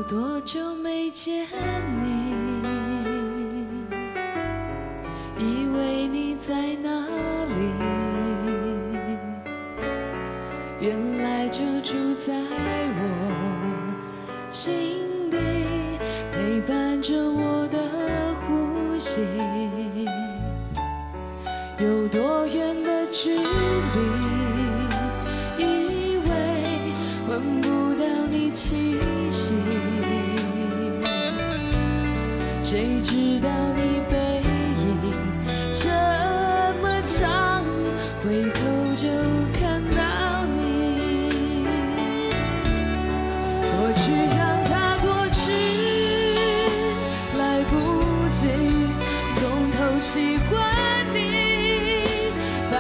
多久没见你？以为你在哪里？原来就住在我心底，陪伴着我的呼吸。有多远的距离？以为闻不到你气息，谁知道你背影这么长，回头就看到你。过去让它过去，来不及从头喜欢你。白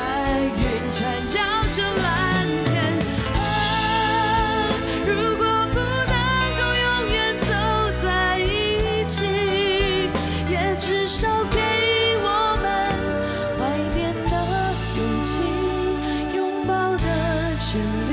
云缠绕着蓝天，如果不能够永远走在一起，也至少给我们怀念的勇气，拥抱的权利。